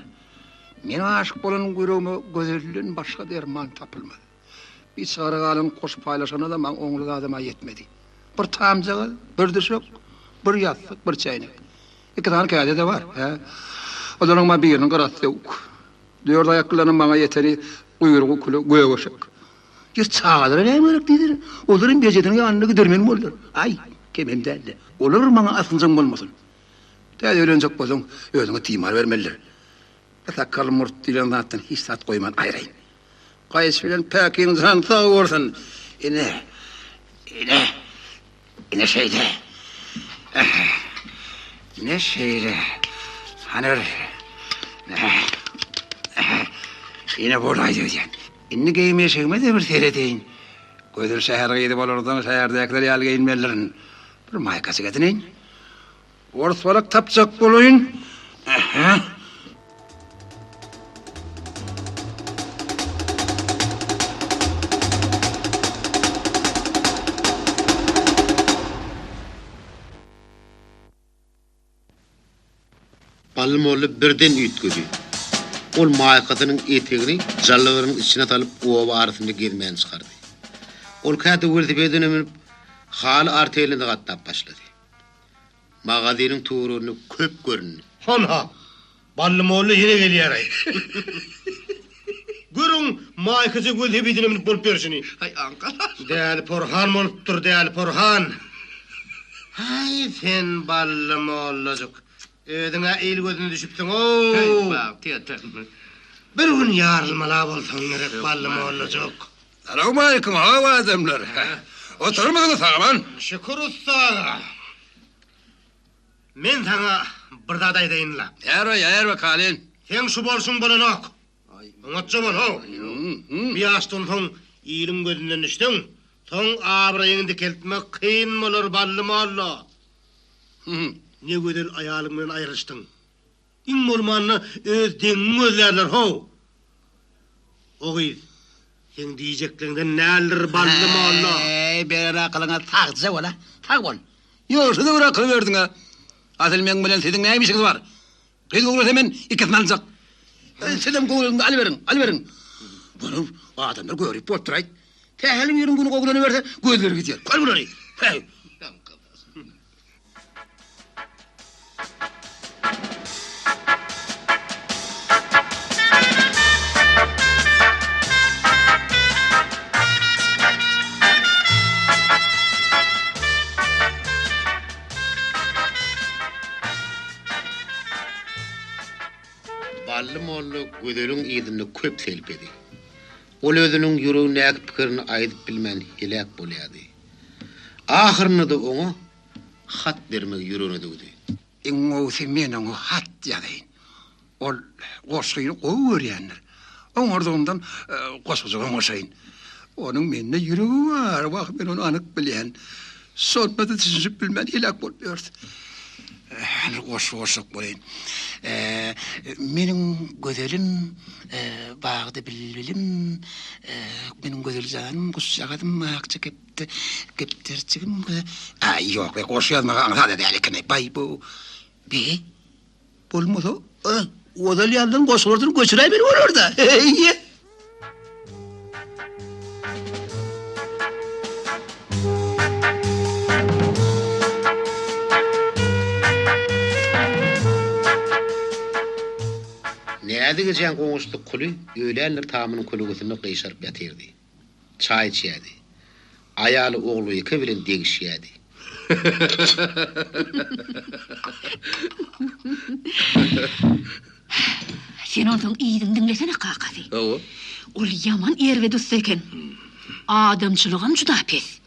Men aşyk bolan gürüme gözelden başga derman tapylmady. Bir sarıgalyn koşup paylaşana da men oňly adama yetmedi. Bir tamjaga, bir düşük, bir ýatlyk, bir çaýnak. İki tane kağıdı da var. Olaryň ma biriniň garasy ýok. Dört ayaklaryň maňa ýeteri guyrugy küle göýgeşik. Bir çağadyr näme diýdir? Olaryň bejediniň ýanyna gidermen boldur. Ay, kemem däldi. Olar maňa asynjak bolmasyn. Täze ölenjek bolsaň, özüňe tiýmar bermelidir. Takkal murt dilen zatdan hiç sat koyman ayrayın. Qaýys bilen päkiň zan sağ bolsun. Ine şeyde. Ne şeyde. Hanır. Yine buradaydı diyen. İnni giymeyi çekmedi bir seyredeyin. Gözür şehre gidip olurdan şehirdekiler yal giyinmelirin. Bir maykası getirin. Ortalık tapacak buluyun. Balmoğlu birden üýtgedi. Ol maýkatynyň etegini jallygyryň içine talyp owa arasynda gezmän çykardy. Ol käte welosipedine minip haly artelinde gatnap başlady. Magazynyň tuğruny köp görünýär. Hana, Balmoğlu yine gelýär. Görüň, maýkasy welosipedine minip bolup berşini. Ay ankalar. Däl Porhan bolupdyr, däl Porhan. Hay sen Balmoğlucuk. Ödüňe el gözüne düşüpdiň o. Bak, tiýetdim. Bir gün ýarylmala bolsaň gerek Balmoğlucuk. Assalamu alaykum hava adamlar. Oturmadınız Sağman. Şükür usta. Men sana bir zat aýdaýynla. Ýer kalin. Sen şu bolsun bolanok. Oňatça bol ho. Bir ýaşdan soň ilim gözünden düşdüň. Soň abraýyňy dikeltmek kyn bolar Balmoğlu. Ne gödel ayalyň bilen aýryşdyň. İň bolmanyny öz deňiň gözlerler ho. Ogy, sen diýjekleňden näler Balmoğlu? Ber akylyňa tagja bola. Tag bol. Ýoksa da bir akyl berdiň ha. Asyl men bilen seniň näme işiňiz bar? Biz gurulsa men ikisini aljak. Senem gurulumda alberin. Bunu adamlar görüp bolup duraýt. Tähelim ýerin bunu goglany berse gözleri gitýär. Kal bulany. Hey. Balmoğlu gödeliň ýerine köp selpedi. ol özünün ýüregine näk pikirini aýdyp bilmän helak bolýardy. Ahyrynda da oňa hat bermek ýüregine döwdi. İngowsi menen o hat ýadyň. Ol goşyny goýurýanlar. Oňardygyndan goşyjygy goşaýyn. Onun menne ýüregi var, wagt men onu anyk bilýän. Sorpady düşünüp bilmän helak bolýar. Hani goşuk bolýan. Menin gözelim bagda bilbilim, menin gözel janym guşşagadym akça kepterçigim. Ay ýok, goşýazmaga aňa da ýaly bay bu. Be bolmady. Odal ýaldan goşurdan göçüräy beri orada. Näde geçen goňuşluk kuly öýlenler tamynyň kulügesinde gyşaryp ýatyrdy. Çay içýärdi. Aýaly ogly ýeke bilen degişýärdi. Sen ondan iýdiň dinlesene kakasy. Owo. Ol yaman erwe dost eken. Adamçylygam juda pes.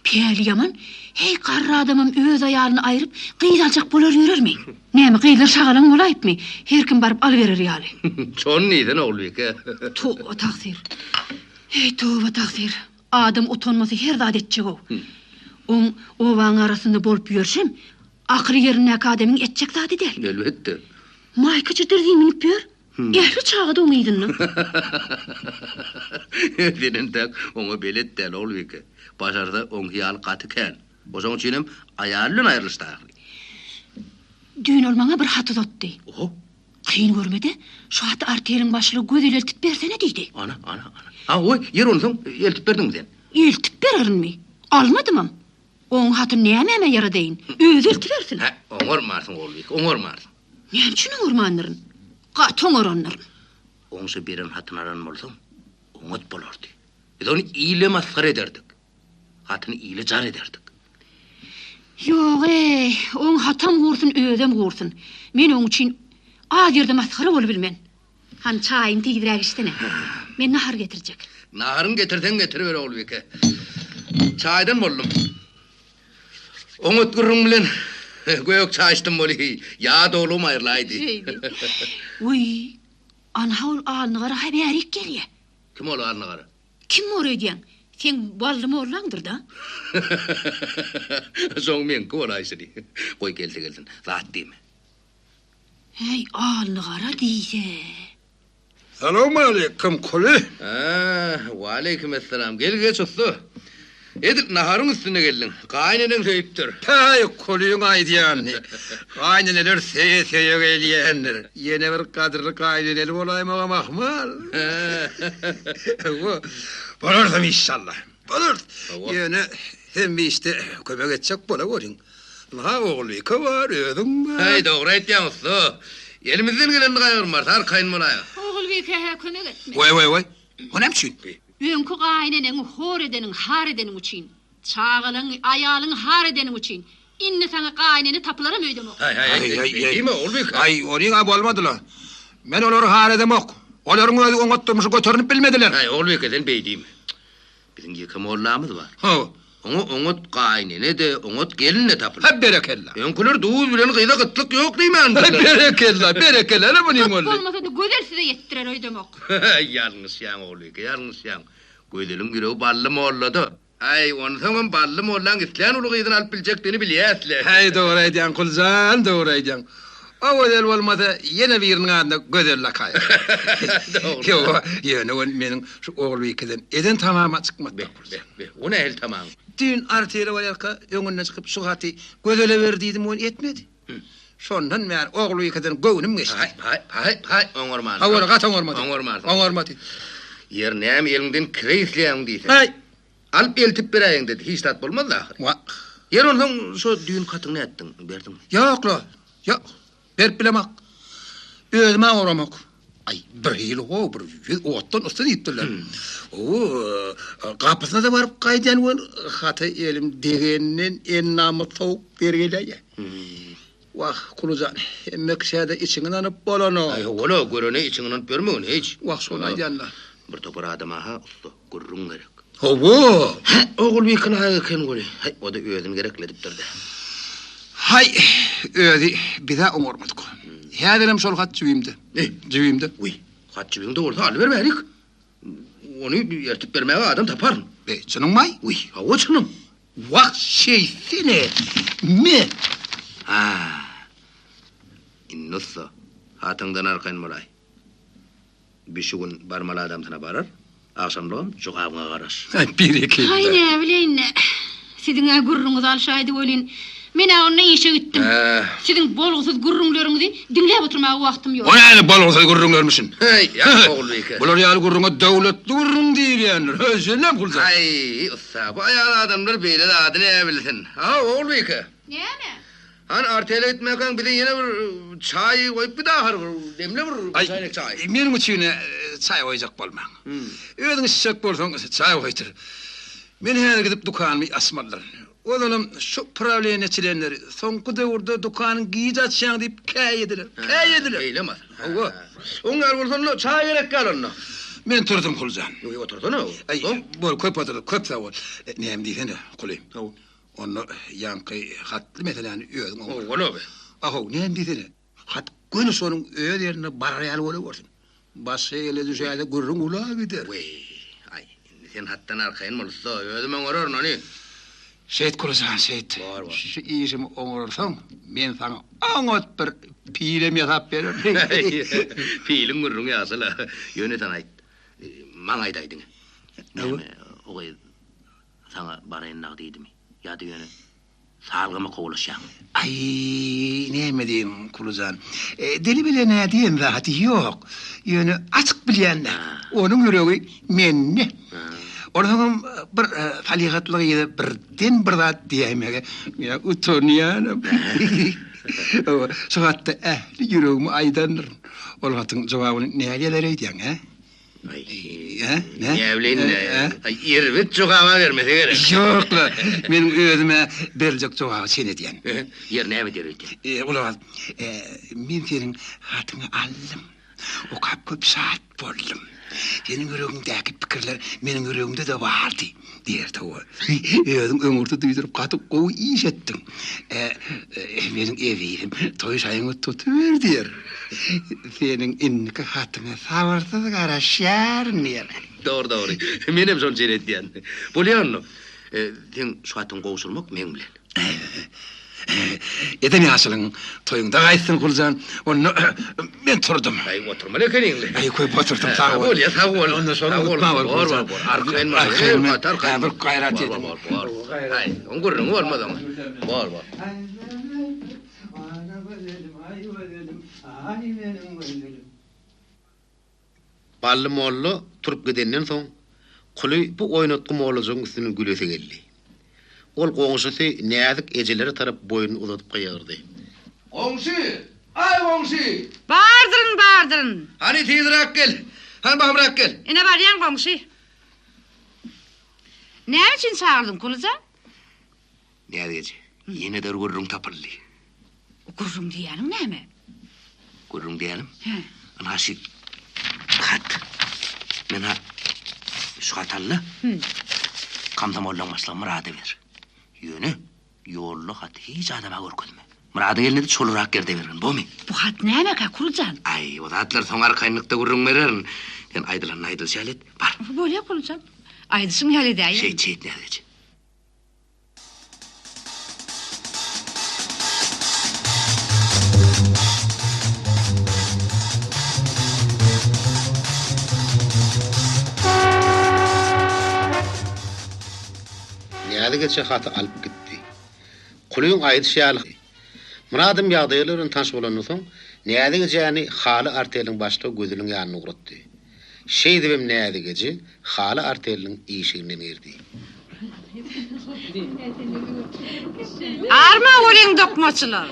Peli yaman, hey qarra adamım öz aýalyny aýryp gyýdaljak bolar ýörermi? Näme gyýlar şagalan bolaypmy? Her kim baryp alyberer ýaly. Çon niden Oglubeke? Towa taksir. Hey towa taksir. Adam utanmasy her zat etjek o. Owaň arasynda bolup ýörsem, akly ýerine adamyň etjek zady del. Elbette. Maýka çytyrdy minip ýör. Ehli çağda umydyny. Benim tak onu belet del Oglubeke. Bazarda on hiyal katı ken. O zaman çiğnem ayarlın ayrılıştı. Dün olmaňa bir hat uzatdy. Oho. Kıyın görmedi. Şu hat artelin başlığı göz eltip bersene deydi. Ana. Ha oy yer olsun eltip berdin mi sen? Eltip bererin mi? Almadymam. Oň hatyn näme ýaradaýyn? Öz eltip bersin. Ha, oňormarsın Oglubeke, oňormarsın. Näme üçin oňormandyryň? Gaty oňorandyryň. Oňsa beren hatyn aran bolsam, oňot bolardy. Biz onu iyile masxar ederdik. Hatyny iyile jar ederdik. Ýok, oň hatam gursun, özem gursun. Men oň üçin az ýerde masxara bolup bilmen. Han çaýym tigidirek işdene. Men nahar getirjek. Naharın getirsen getir ver Oglubeke. Çaydan boldum. Oňot gurrun bilen göýök çaýşdym boli. Ya dolum aýrlaýdy. Uy, anhaul alny gara haberik gelýär. Kim ol alny gara? Kim oraya diyen? Sen ballıma orlandır da. Soň men koraýsydy. Goý gelsin. Zat diýme. Hey, alny gara diýse. Salamu aleykum kuly. Wa aleykum assalam. Gel çokdu. Edip naharın üstüne geldin. Gaýnanyň söýüpdir. Tay kulyň aýdýan. Gaýnaneler seye gelýänler. Ýene bir kadrly gaýnanel bolaýmaga mahmal. Bolardım inşallah. Bolar. Ýene hem işte kömek etjek bola görüň. Ha Oglubeke var, özüň var. Hey, dogry aýtýan usta. Elimizden gelen gaýrmar, har kaýyn bolay. Oglubeke kömek etme. Way. O näme üçin? Öňkü gaýnanyň hor edeniň, har edeniň üçin. Çağalyň, aýalyň har edeniň üçin. Inne sana gaýnany tapylaram öýdem. Hay. Diýme Oglubeke. Ay, onuň bolmadylar. Men olary har edemok. Olaryň öňe oňatdyrmyşy götürüp bilmediler. Hay, Oglubekeden beýdim. Bizim ýeke mollamyz bar. Ha. Oňot gaýnany de, oňot gelinne tapylar. Ha berekella. Öňküler duýuz bilen gyýda gytlyk ýok diýmän. Berekella, ne bunyň ol. Olmasa da gözel size yettirer öýdemok. Ýalňyş ýaň Oglubeke, ýalňyş ýaň. Göýdelim giregi bally mollady. Ay, onu soňam bally mollan islen uly gyýdan alyp biljekdigini bilýäsler. Hay, dogry aýdýan Kuljan, dogry aýdýan. Awel bolmasa ýene biriniň adyna gözel lakaý. Ýok, ýene meniň şu Oglubekeden eden tamama çykmady. O ne hel tamam. Dün artýara bolýarka öňüne çykyp şu gaty gözele berdiýdim, onu etmedi. Şondan men Oglubekeden göwnüm geçdi. Hay, oňorman. Awara gat oňormady. Oňormady. Yer näme elinden kreýsleýän diýsen. Hay. Alyp eltip bereýin dedi. Hiç tat bolmady da. Yer onuň şu düýün katyny etdiň, berdim. Ýokla. Ýok. Berip bilemek. Özüme oramak. Ay, bir ýyl bir otdan ustan ýitdiler. Gapysyna da baryp gaýdan bol, hata elim degenden en namy sowuk bergelýär. Wah, Kuljan, emmek şäde içiňden anyp bolany. Ay, ola görene içiňden bermegin hiç. Wah, şonu aýdýanlar. Bir topar adama ha usta gurrun gerek. Hobo, oğul bir kına eken goli. Hay, o da özün gerekledip durdu. Hay, ödi bir daha umurmadık. Hadirim sol hat cübimde. Cübimde. Uy, hatçı de orta alı vermedik. Onu yertip vermeye adam tapar. Canım may? Uy, hava canım. Vak şey seni. Mi? Ha. İnnossa. Hatından arkayın molay. Bir şu gün barmalı adam sana barar. Akşamdan çok avına karar. Bir iki. Hay ne bileyim ne. Sizin gurrunuz alşaydı olin. Men onu işe gittim. Sizin bolğusuz gurrunlarınızı dinlep oturmaya vaktim yok. O yani balorsa gurrun görmüşsün. Hey, ya oğul beyke. Bular yani gurruna devletli gurrun değil yani. Özüne mi kulsa? Ay, usta, bu ayağlı adamlar böyle de adını evilsin. Ha, oğul beyke. Yani? Hani artele etmeken bir de yine bir çay koyup bir daha har demle bir çaynek çay. Benim için çay koyacak bolmam. Ödün sıcak bolsan çay koytur. Men her gidip dukanımı asmallar. Oğlum şu problemleçilenleri sonku devirde dukanın giyici açacağını deyip kay yediler. Eyleme. Onlar bulsun çay gerek kalın. Men turdum kulcan. Yok oturdun o. Ay, bol köp oturdu, köp da ol. Neyim deysen kulayım. Onu yankı hatlı mesela ödüm. Onu be. Aho, neyim deysen. Hat günü sonun öd yerine barayal olursun. Bası ele düşeyde gurrun ula gider. Ay, sen hattan arkayın molsa ödümün orur nani. Seyit kulcan, Seyit. Şu işimi oğurursan, men sana anot bir pilem yatap veririm. Pilin gurrun yasıla. Yöneten ait. Mangaydaydın. Oğay, sana barayın nağdıydı mı? Ya da yönü, sağlığıma kovuluşan. Ay, neyme diyeyim kulcan. Deli bile ne diyeyim zahati yok. Yönü açık bilen de. Onun yüreği menne. Orhan bir falihatlığı yedi birden bir zat diyemege. Ya utanıyanım. Soğatta ehli yüreğimi aydanır. Olhatın cevabını neye gelir eydiyen ha? Ne evleyin ne? Yervet cevabı vermesi gerek. Yok la, benim özüme verecek cevabı sen ediyen. Yer ne mi deriydi? Ulan, ben senin hatını aldım. O kap köp saat boldum. Senin yüreğindeki fikirler benim yüreğimde de vardı. Derdi o. Özüm ömürde duydurup katıp kovu iş ettim. Benim eviyim, toy sayını tutuver der. Senin inniki hatını savursuz karaşar ner. Doğru. Benim son çeyret diyen. Biliyor sen şu hatın kovuşulmak men bilen. Edeni asılın toyunda kaysın kulcan. Onu ben turdum. Ay oturma lekeninle. Ay koyup oturdum sağ ol. Sağ ol. Ondan sonra unutma var kulcan. Arkayın mı? Arkayın bir gayret edin. Ay, ongurun olmadı ama. Var. Ballı mollu turup gidenden soň kuly bu oýnatky mollazyň üstüne gülese geldi. Ol goňşusy näzik ejeleri tarap boyunu uzatyp goýardy. Goňşy! Ay goňşy! Bardırın. Hani tezrak gel. Hani bırak gel. Ene baryan goňşy. Ne için çağırdın Kulucan? Ne diyeceğim? Yine de gurrun tapırlı. Gurrun diyelim ne mi? Gurrun diyelim. He. Ana şu kat. Mena şu katallı. Kamtam ollanmasla muradı ver. Yönü yollu kat hiç adama görkünme. Muradı eline de çolurak gerde verin. Bu mu? Bu hat ne demek ha Kulucan? Ay o da atlar sonar kaynlıkta gurrun verin. Sen aydılan aydıl şalet var. Böyle Kulucan. Aydısın hali değil. Şey ne diyeceğim? Näde geçe hatı alıp gitti. Kulyň aýdyşýaly. Muradym ýagdaýlaryň taş bolandan soň näde geçeni haly arteliň başga gözüniň ýanyna uratdy. Şey dibim näde geçe haly arteliň işiginden erdi. Arma olen dokmaçylar.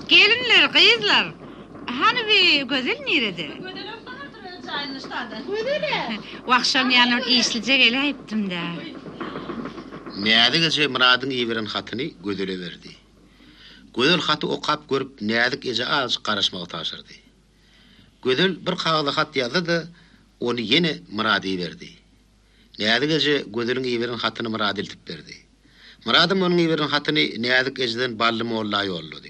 Gelinler, kızlar. Hani bir gözel nerede? Vakşam yanım işlice gele ayıptım da. Näde geçe Muradyň iýeren hatyny gözele berdi. Gözel haty okap görüp nädik eje az garaşmagy taşyrdy. Gödel bir kağıda hat yazdı, onu yine Muradi'ye verdi. Nädik gece Gödel'in iwerin hatını Murad eltip berdi. Muradym onun iwerin hatını nädik geceden Ballı Molla yolladı.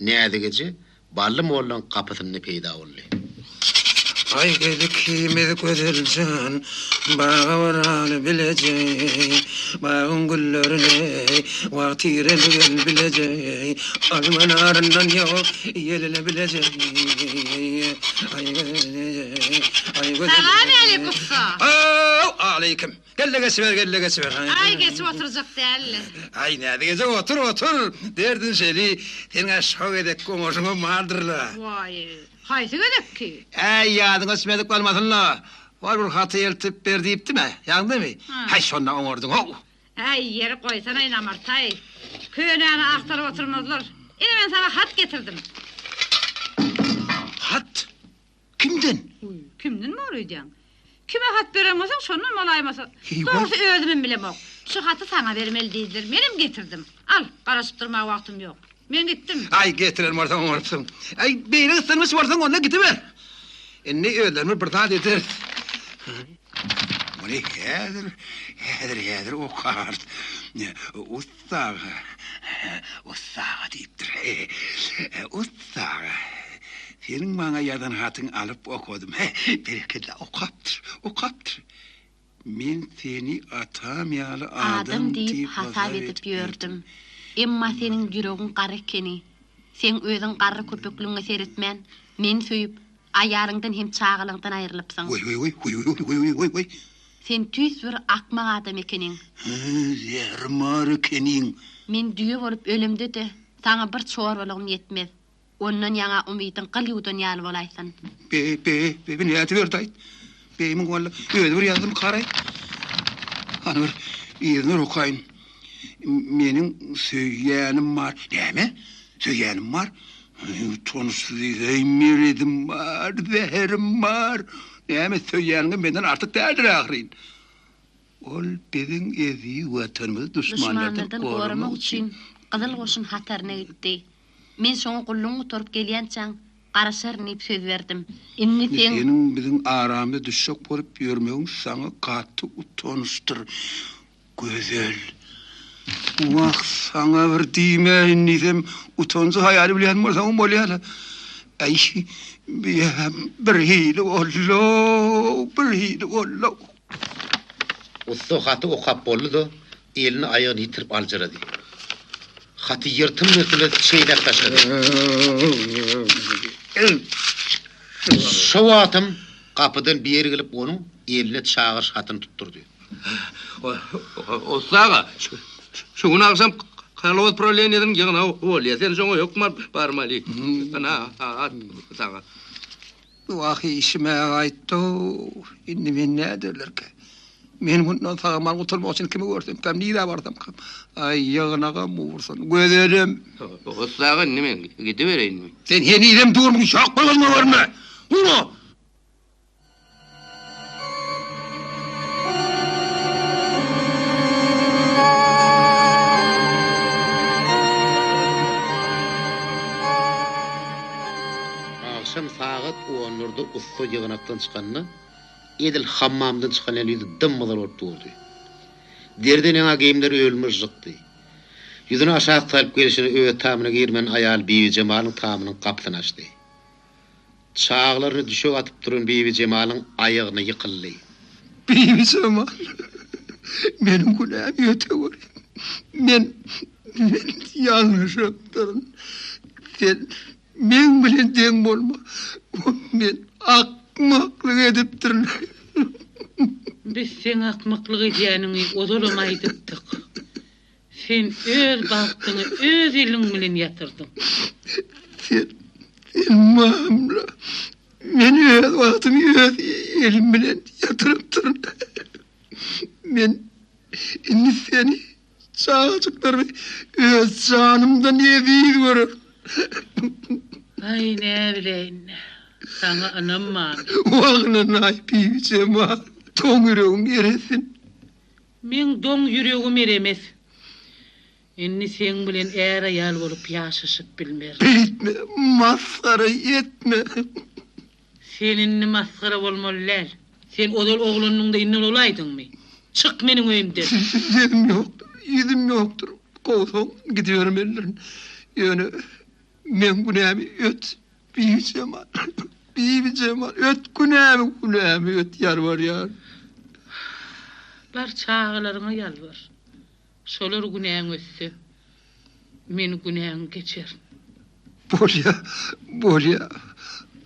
Nädik gece Ballı Molla'nın kapısında peyda oldu. Ay gelik kimi Gödelcan, bağa varanı bilecek, bağın güllerini vaktiyle bilecek, almanarından yok yeline bilecek. Ay Gödelcan. Selamünaleyküm usta. Aleyküm. Gelle geçiver. Ay geçip oturacak değerli. Ay näde gece otur. Derdin seni, senin şov edek komoşunu mardırla. Vay. Haysi gedek ki. Ay yadına smedik kalmasınla. Var bir hatı eltip berdiyipti mi? Yandı mı? Hay şonna oňordun o. Ay yeri koysana inamartay. Köyünü aktarıp oturmazlar. Yine ben sana hat getirdim. Hat? Kimden? Kimden mi oraydan? Kime hat veremezsen şondan olaymasın. Hey, Doğrusu özümün bilemok. Şu hatı sana vermeli değildir. Benim getirdim. Al, karışıp durma vaktim yok. Ben gittim. Ay getirelim ortadan. Ay beyni ısınmış ortadan onunla gidiver. Ne öğlenme bir daha dedir. Bu ne hedir o kart. Ustağa deyiptir. Ustağa. Senin bana yadan hatın alıp okudum. Bereketli okaptır. Men seni atamayalı Adam deyip hasap edip gördüm. Emma senin yüreğin qarı ekeni. Sen özün qarı köpüklüğüne seyretmen, men söyüp ayarından hem çağılığından ayrılıpsın. Oy. Sen tüys bir akmaq adam ekenin. Zermar ekenin. Men düye olup ölümde de sana bir çorbalığım yetmez. Ondan yana umidin qılyudan yalı bolaysın. Be, ne etiver dayt? Beymin valla, öyle bir yazdım karay. Hani bir iğnir okayın. Menin söyleyenim var. Ne mi? Söyleyenim var. Tonusuz miridim var, zeherim var. Ne mi? Söyleyenim benden artık değerdir ağrıyın. Ol bizim evi vatanımızı düşmanlardan korumak için. Qızıl qoşun hatarına gitti. Men soňa gullungu torup gelýänçäň, garaşarnyp söz verdim. Inni sen senin bizim aramda düşük bolup yürmeğin sana katı utanıştır. Güzel. Vah sana bir dime innisem utanıcı hayali bilen varsa bolýala. Ay bir hili ollo. Usta hatı okap boldu da elini ayağını yitirip alcıradı. Hatı yırtım çeyrek taşladı. Şu atım kapıdan bir yere gelip onun eline çağır hatını tutturdu. O sağa. Şunu akşam kalavut problemlerin yığına oluyor. Sen şunu yok mu barmali? Ana sağa. Vah işime ait o. İnni men ne derler ki? Men bundan sağman oturmak için kimi görsem, tam nida vardım. Ay yağınağa vursun, göderim. O sağa nime gidivereyim mi? Sen yeniden durmun, şak koyulma var mı? Uno! Akşam saat 10'da usta yığınaktan çıkanını Edil hammamdan çıkan eliydi dımmalar olup durdu. Derden yana giyimleri ölmüş zıktı. Yüzünü aşağı talıp gelişini öğe tamına girmen ayal Bibi Cemal'ın tamının kapısını açtı. Çağlarını düşük atıp durun Bibi Cemal'ın ayağına yıkıldı. Bibi Cemal, benim günahım öte var. Men yanlış yaptım. Sen men bilen den bolma. Men akmaklık edip durun. Biz sen akmaklık edýänini odolamaydyk. Sen öz bagtyny öz eliň bilen ýatyrdyň. Sen mamla. Men öz bagtymy öz elim bilen yatyryp durun. Men inni seni çağıcıklarımı öz canımdan yediği görür. Ay ne bileyin. Sana anam var. Vağına ay Bibi Cemal. Don yüreğim yeresin. Men don yüreğim eremez. Inni sen bilen era yal bolup ýaşaşyp bilmer. Bitme, masara yetme. Seninni maskara bolmalylar. Sen odol oğlunun da innen olaydın mı? Çık menin öýümden. Yedim yoktur, yedim yoktur. Kovdum, gidiyorum ellerin. Yani men günahımı öt, bir Cemal. Bir Cemal, öt günahımı öt, yar var yar. Bar çağlarına yalvar. Şolar günahın ötse. Men günahın geçer. Bolya.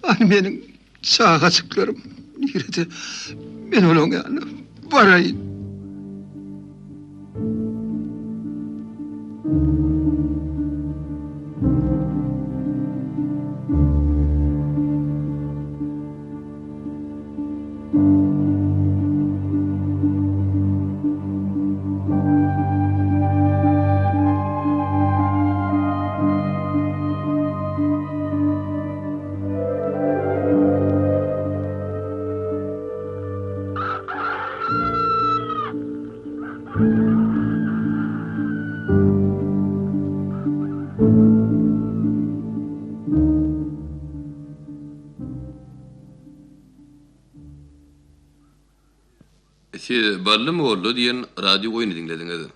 Hani benim çağacıklarım. Nerede? Ben olan yani. Barayın. Ballı mı oldu diyen radyo oyunu dinledin edin.